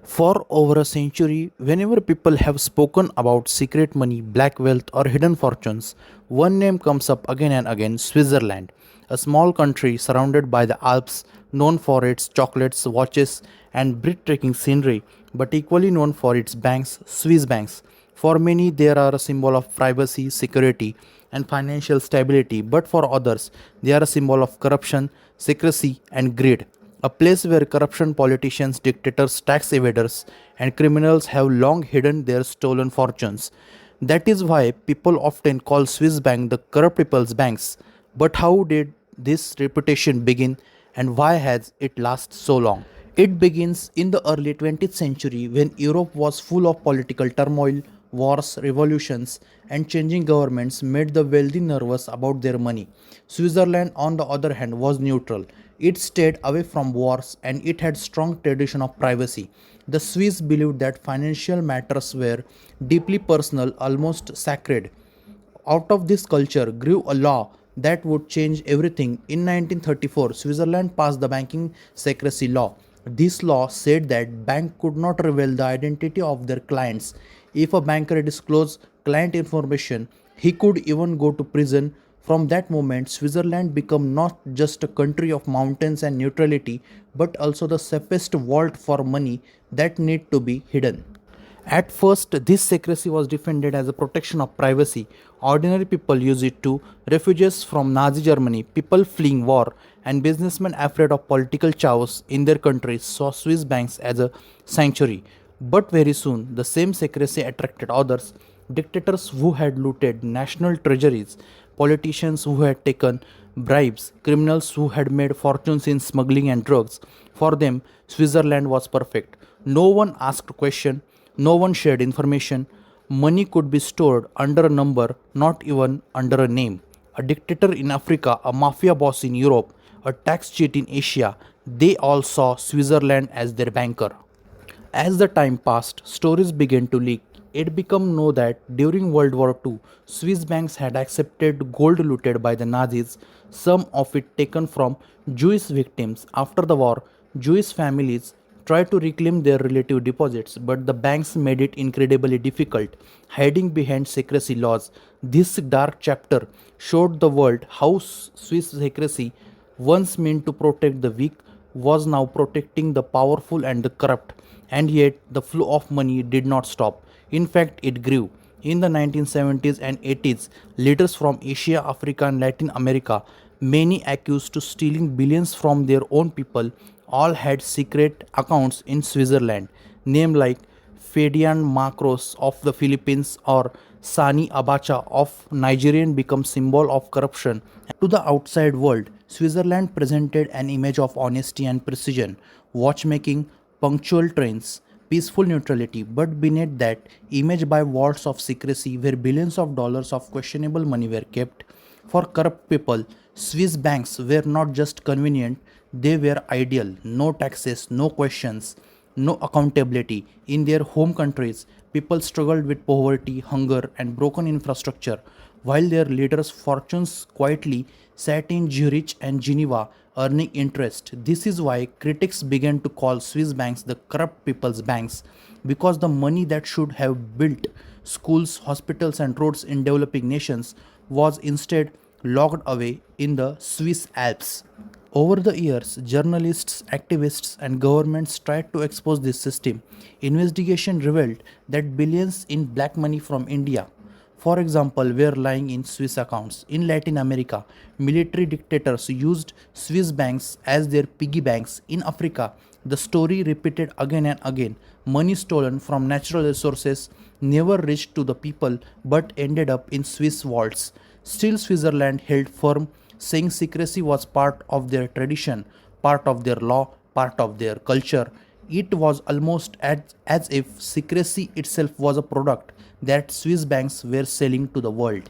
For over a century, whenever people have spoken about secret money, black wealth, or hidden fortunes, one name comes up again and again: Switzerland. A small country surrounded by the Alps, known for its chocolates, watches, and breathtaking scenery, but equally known for its banks, Swiss banks. For many, they are a symbol of privacy, security, and financial stability, but for others, they are a symbol of corruption, secrecy, and greed. A place where corruption, politicians, dictators, tax evaders, and criminals have long hidden their stolen fortunes. That is why people often call Swiss bank the corrupt people's banks. But how did this reputation begin, and why has it lasted so long? It begins in the early 20th century when Europe was full of political turmoil, wars, revolutions, and changing governments made the wealthy nervous about their money. Switzerland, on the other hand, was neutral. It stayed away from wars and it had strong tradition of privacy. The Swiss believed that financial matters were deeply personal, almost sacred. Out of this culture grew a law that would change everything. In 1934, Switzerland passed the banking secrecy law. This law said that banks could not reveal the identity of their clients. If a banker disclosed client information, he could even go to prison. From that moment, Switzerland became not just a country of mountains and neutrality, but also the safest vault for money that need to be hidden. At first, this secrecy was defended as a protection of privacy. Ordinary people used it to refugees from Nazi Germany, people fleeing war, and businessmen afraid of political chaos in their countries saw Swiss banks as a sanctuary. But very soon, the same secrecy attracted others: dictators who had looted national treasuries, politicians who had taken bribes, criminals who had made fortunes in smuggling and drugs. For them, Switzerland was perfect. No one asked questions, no one shared information. Money could be stored under a number, not even under a name. A dictator in Africa, a mafia boss in Europe, a tax cheat in Asia, they all saw Switzerland as their banker. As the time passed, stories began to leak. It became known that during World War II, Swiss banks had accepted gold looted by the Nazis, some of it taken from Jewish victims. After the war, Jewish families tried to reclaim their relative deposits, but the banks made it incredibly difficult, hiding behind secrecy laws. This dark chapter showed the world how Swiss secrecy, once meant to protect the weak, was now protecting the powerful and the corrupt. And yet, the flow of money did not stop. In fact, it grew. In the 1970s and 80s, leaders from Asia, Africa, and Latin America, many accused to stealing billions from their own people, all had secret accounts in Switzerland. Names like Ferdinand Marcos of the Philippines or Sani Abacha of Nigerian become symbol of corruption. To the outside world, Switzerland presented an image of honesty and precision, watchmaking, punctual trains, peaceful neutrality, but beneath that image by walls of secrecy where billions of dollars of questionable money were kept. For corrupt people, Swiss banks were not just convenient, they were ideal. No taxes, no questions, no accountability. In their home countries, people struggled with poverty, hunger, and broken infrastructure, while their leaders' fortunes quietly sat in Zurich and Geneva earning interest. This is why critics began to call Swiss banks the corrupt people's banks, because the money that should have built schools, hospitals, and roads in developing nations was instead locked away in the Swiss Alps. Over the years, journalists, activists, and governments tried to expose this system. Investigation revealed that billions in black money from India, for example, were lying in Swiss accounts. In Latin America, military dictators used Swiss banks as their piggy banks. In Africa, the story repeated again and again. Money stolen from natural resources never reached to the people but ended up in Swiss vaults. Still, Switzerland held firm, saying secrecy was part of their tradition, part of their law, part of their culture. It was almost as if secrecy itself was a product that Swiss banks were selling to the world.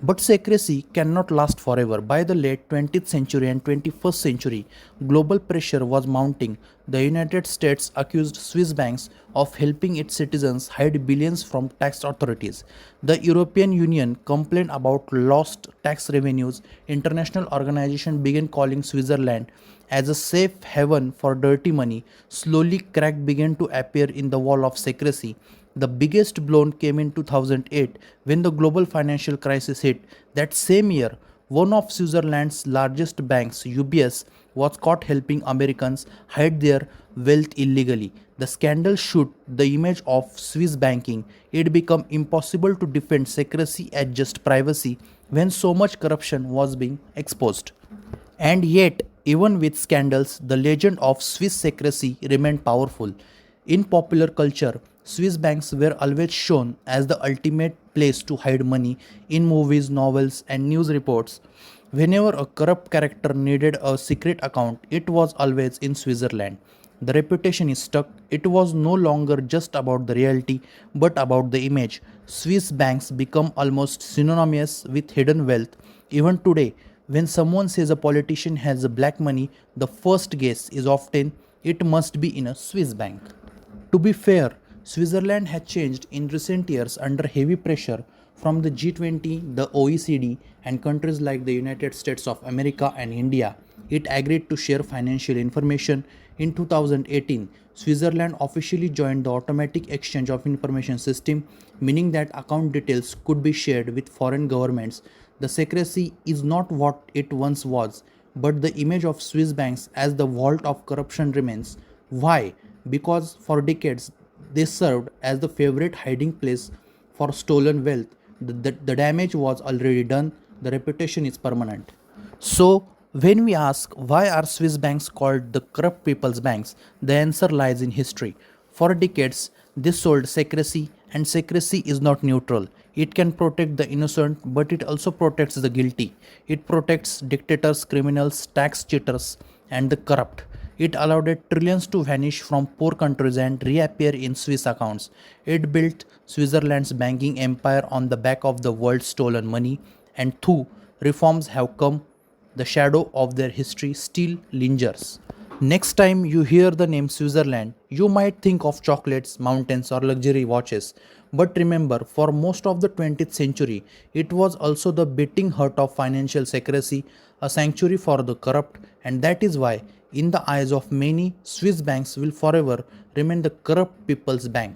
But secrecy cannot last forever. By the late 20th century and 21st century, global pressure was mounting. The United States accused Swiss banks of helping its citizens hide billions from tax authorities. The European Union complained about lost tax revenues. International organizations began calling Switzerland as a safe haven for dirty money. Slowly, cracks began to appear in the wall of secrecy. The biggest blow came in 2008 when the global financial crisis hit. That same year, one of Switzerland's largest banks, UBS, was caught helping Americans hide their wealth illegally. The scandal shook the image of Swiss banking. It became impossible to defend secrecy as just privacy when so much corruption was being exposed. And yet, even with scandals, the legend of Swiss secrecy remained powerful. In popular culture, Swiss banks were always shown as the ultimate place to hide money in movies, novels, and news reports. Whenever a corrupt character needed a secret account, it was always in Switzerland. The reputation is stuck. It was no longer just about the reality, but about the image. Swiss banks become almost synonymous with hidden wealth. Even today, when someone says a politician has black money, the first guess is often it must be in a Swiss bank. To be fair, Switzerland has changed in recent years under heavy pressure from the G20, the OECD, and countries like the United States of America and India. It agreed to share financial information. In 2018, Switzerland officially joined the Automatic Exchange of Information System, meaning that account details could be shared with foreign governments. The secrecy is not what it once was, but the image of Swiss banks as the vault of corruption remains. Why? Because for decades they served as the favorite hiding place for stolen wealth. The damage was already done, the reputation is permanent. So, when we ask why are Swiss banks called the corrupt people's banks, the answer lies in history. For decades, they sold secrecy, and secrecy is not neutral. It can protect the innocent, but it also protects the guilty. It protects dictators, criminals, tax cheaters, and the corrupt. It allowed trillions to vanish from poor countries and reappear in Swiss accounts. It built Switzerland's banking empire on the back of the world's stolen money, and though reforms have come, the shadow of their history still lingers. Next time you hear the name Switzerland, you might think of chocolates, mountains, or luxury watches. But remember, for most of the 20th century, it was also the beating heart of financial secrecy, a sanctuary for the corrupt, and that is why, in the eyes of many, Swiss banks will forever remain the corrupt people's bank.